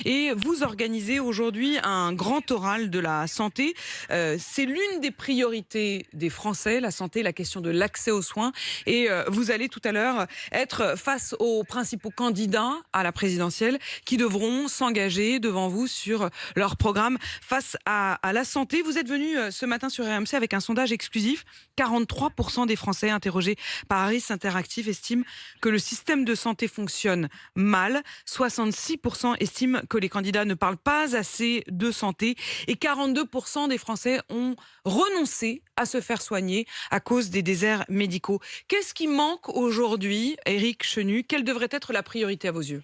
et vous organisez aujourd'hui un grand oral de la santé. C'est l'une des priorités des Français, la santé, la question de l'accès aux soins. Et vous allez tout à l'heure être face aux principaux candidats à la présidentielle qui devront s'engager devant vous sur leur programme face à la santé. Vous êtes venu ce matin sur RMC avec un sondage exclusif. 43% des Français interrogés par Harris Interactive estiment que le système de santé fonctionne mal. 66% estiment que les candidats ne parlent pas assez de santé. Et 42% des Français ont renoncé à se faire soigner à cause des déserts médicaux. Qu'est-ce qui manque aujourd'hui, Éric Chenu? Quelle devrait être la priorité à vos yeux?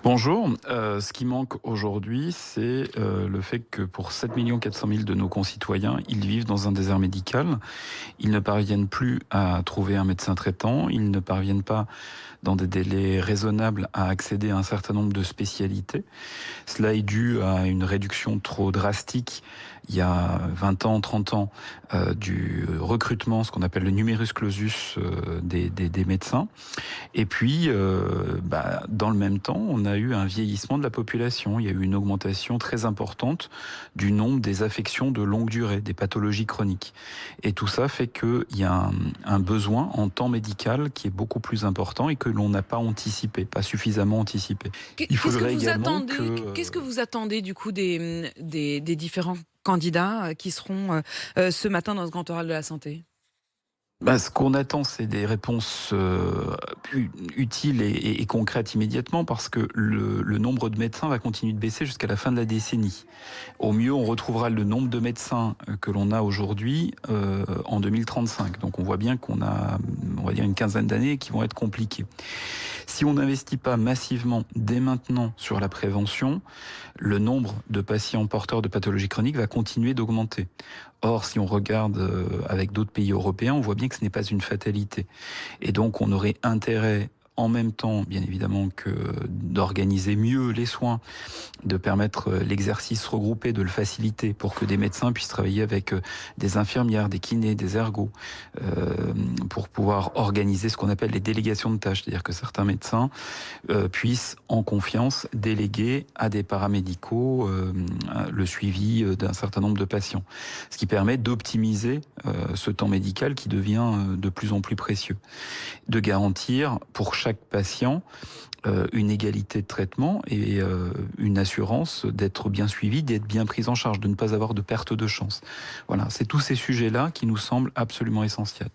Bonjour. Ce qui manque aujourd'hui, c'est le fait que pour 7 400 000 de nos concitoyens, ils vivent dans un désert médical. Ils ne parviennent plus à trouver un médecin traitant. Ils ne parviennent pas, dans des délais raisonnables, à accéder à un certain nombre de spécialités. Cela est dû à une réduction trop drastique, il y a 20 ans, 30 ans, du recrutement, ce qu'on appelle le numerus clausus des médecins. Et puis, dans le même temps, on a eu un vieillissement de la population. Il y a eu une augmentation très importante du nombre des affections de longue durée, des pathologies chroniques. Et tout ça fait qu'il y a un besoin en temps médical qui est beaucoup plus important et que l'on n'a pas anticipé, pas suffisamment anticipé. Il faudrait également Qu'est-ce que vous attendez du coup des différents candidats qui seront ce matin dans ce grand oral de la santé? Ce qu'on attend, c'est des réponses utiles et concrètes immédiatement, parce que le nombre de médecins va continuer de baisser jusqu'à la fin de la décennie. Au mieux, on retrouvera le nombre de médecins que l'on a aujourd'hui en 2035. Donc on voit bien qu'on a, on va dire, une quinzaine d'années qui vont être compliquées. Si on n'investit pas massivement dès maintenant sur la prévention, le nombre de patients porteurs de pathologies chroniques va continuer d'augmenter. Or, si on regarde avec d'autres pays européens, on voit bien que ce n'est pas une fatalité. Et donc, on aurait intérêt, en même temps, bien évidemment, que d'organiser mieux les soins, de permettre l'exercice regroupé, de le faciliter pour que des médecins puissent travailler avec des infirmières, des kinés, des ergots, pour pouvoir organiser ce qu'on appelle les délégations de tâches, c'est-à-dire que certains médecins puissent en confiance déléguer à des paramédicaux le suivi d'un certain nombre de patients, ce qui permet d'optimiser ce temps médical qui devient de plus en plus précieux, de garantir pour chaque patient une égalité de traitement et une assurance d'être bien suivi, d'être bien pris en charge, de ne pas avoir de perte de chance. Voilà, c'est tous ces sujets-là qui nous semblent absolument essentiels.